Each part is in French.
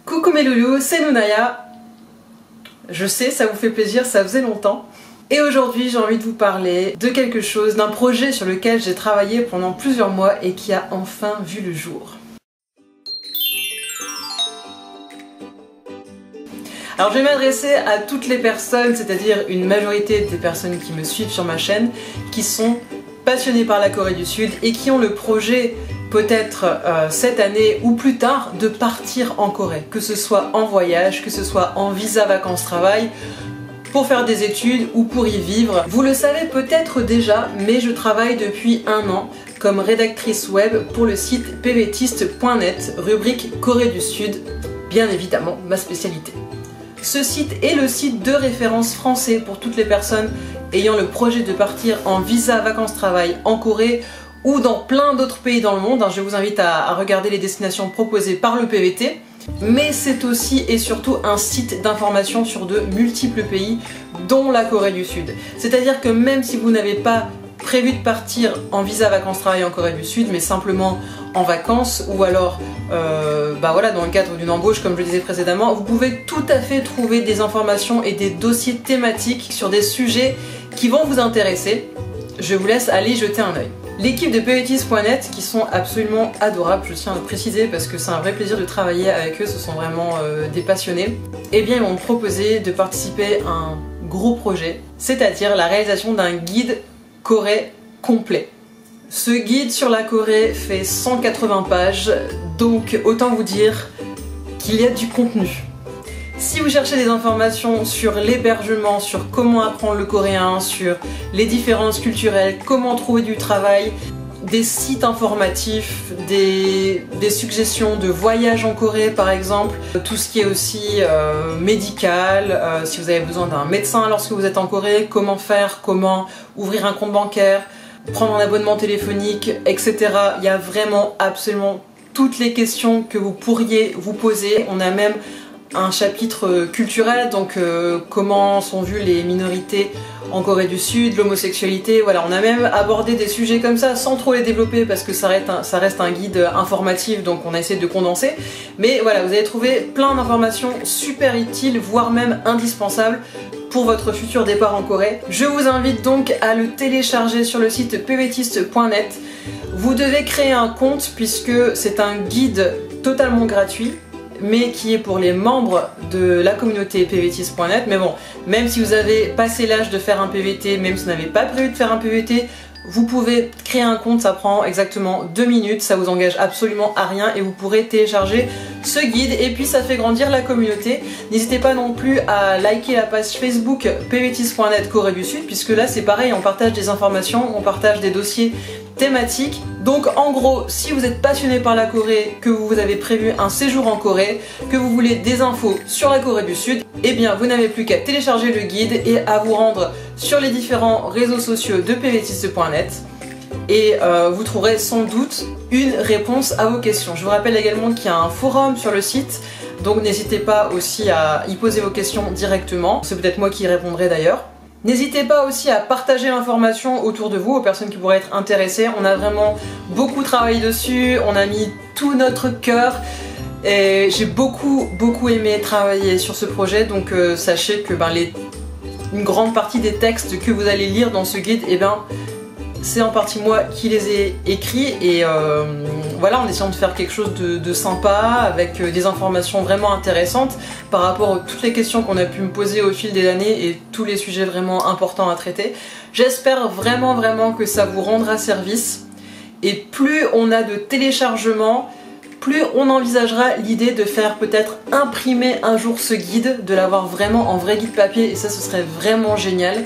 Coucou mes loulous, c'est Nounaya. Je sais, ça vous fait plaisir, ça faisait longtemps. Et aujourd'hui j'ai envie de vous parler de quelque chose, d'un projet sur lequel j'ai travaillé pendant plusieurs mois et qui a enfin vu le jour. Alors je vais m'adresser à toutes les personnes, c'est-à-dire une majorité des personnes qui me suivent sur ma chaîne, qui sont passionnées par la Corée du Sud et qui ont le projet, peut-être cette année ou plus tard, de partir en Corée. Que ce soit en voyage, que ce soit en visa vacances-travail, pour faire des études ou pour y vivre. Vous le savez peut-être déjà, mais je travaille depuis 1 an comme rédactrice web pour le site pvtiste.net, rubrique Corée du Sud, bien évidemment ma spécialité. Ce site est le site de référence français pour toutes les personnes ayant le projet de partir en visa vacances-travail en Corée ou dans plein d'autres pays dans le monde. Je vous invite à regarder les destinations proposées par le PVT. Mais c'est aussi et surtout un site d'information sur de multiples pays, dont la Corée du Sud. C'est-à-dire que même si vous n'avez pas prévu de partir en visa vacances-travail en Corée du Sud, mais simplement en vacances ou alors dans le cadre d'une embauche comme je le disais précédemment, vous pouvez tout à fait trouver des informations et des dossiers thématiques sur des sujets qui vont vous intéresser. Je vous laisse aller jeter un œil. L'équipe de pvtiste.net, qui sont absolument adorables, je tiens à le préciser parce que c'est un vrai plaisir de travailler avec eux, ce sont vraiment des passionnés, eh bien ils m'ont proposé de participer à un gros projet, c'est-à-dire la réalisation d'un guide Corée complet. Ce guide sur la Corée fait 180 pages, donc autant vous dire qu'il y a du contenu. Si vous cherchez des informations sur l'hébergement, sur comment apprendre le coréen, sur les différences culturelles, comment trouver du travail, des sites informatifs, des suggestions de voyage en Corée par exemple, tout ce qui est aussi médical, si vous avez besoin d'un médecin lorsque vous êtes en Corée, comment faire, comment ouvrir un compte bancaire, prendre un abonnement téléphonique, etc. Il y a vraiment absolument toutes les questions que vous pourriez vous poser. On a même un chapitre culturel, donc comment sont vues les minorités en Corée du Sud, l'homosexualité, voilà, on a même abordé des sujets comme ça sans trop les développer parce que ça reste un guide informatif, donc on a essayé de condenser, mais voilà, vous allez trouver plein d'informations super utiles, voire même indispensables pour votre futur départ en Corée. Je vous invite donc à le télécharger sur le site pvtiste.net. Vous devez créer un compte puisque c'est un guide totalement gratuit, mais qui est pour les membres de la communauté pvtiste.net. Mais bon, même si vous avez passé l'âge de faire un PVT, même si vous n'avez pas prévu de faire un PVT, vous pouvez créer un compte, ça prend exactement 2 minutes, ça vous engage absolument à rien et vous pourrez télécharger ce guide et puis ça fait grandir la communauté. N'hésitez pas non plus à liker la page Facebook pvtiste.net Corée du Sud puisque là c'est pareil, on partage des informations, on partage des dossiers thématiques. Donc en gros, si vous êtes passionné par la Corée, que vous avez prévu un séjour en Corée, que vous voulez des infos sur la Corée du Sud, eh bien vous n'avez plus qu'à télécharger le guide et à vous rendre sur les différents réseaux sociaux de pvtiste.net et vous trouverez sans doute une réponse à vos questions. Je vous rappelle également qu'il y a un forum sur le site, donc n'hésitez pas aussi à y poser vos questions directement, c'est peut-être moi qui y répondrai d'ailleurs. N'hésitez pas aussi à partager l'information autour de vous, aux personnes qui pourraient être intéressées. On a vraiment beaucoup travaillé dessus, on a mis tout notre cœur et j'ai beaucoup aimé travailler sur ce projet, donc sachez que une grande partie des textes que vous allez lire dans ce guide, c'est en partie moi qui les ai écrits et voilà, en essayant de faire quelque chose de sympa avec des informations vraiment intéressantes par rapport à toutes les questions qu'on a pu me poser au fil des années et tous les sujets vraiment importants à traiter. J'espère vraiment que ça vous rendra service et plus on a de téléchargements, plus on envisagera l'idée de faire peut-être imprimer un jour ce guide, de l'avoir vraiment en vrai guide papier et ça ce serait vraiment génial.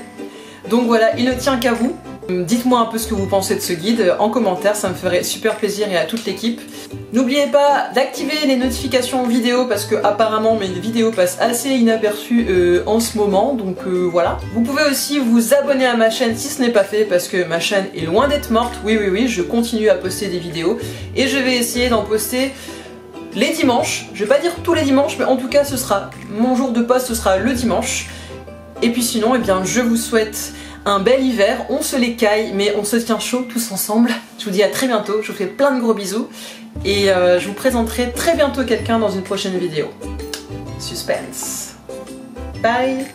Donc voilà, il ne tient qu'à vous. Dites-moi un peu ce que vous pensez de ce guide en commentaire, ça me ferait super plaisir et à toute l'équipe. N'oubliez pas d'activer les notifications vidéo parce que apparemment mes vidéos passent assez inaperçues en ce moment, donc voilà. Vous pouvez aussi vous abonner à ma chaîne si ce n'est pas fait parce que ma chaîne est loin d'être morte. Oui, je continue à poster des vidéos et je vais essayer d'en poster les dimanches. Je vais pas dire tous les dimanches, mais en tout cas ce sera mon jour de poste, ce sera le dimanche. Et puis sinon, je vous souhaite un bel hiver, on se les caille, mais on se tient chaud tous ensemble. Je vous dis à très bientôt, je vous fais plein de gros bisous, et je vous présenterai très bientôt quelqu'un dans une prochaine vidéo. Suspense. Bye!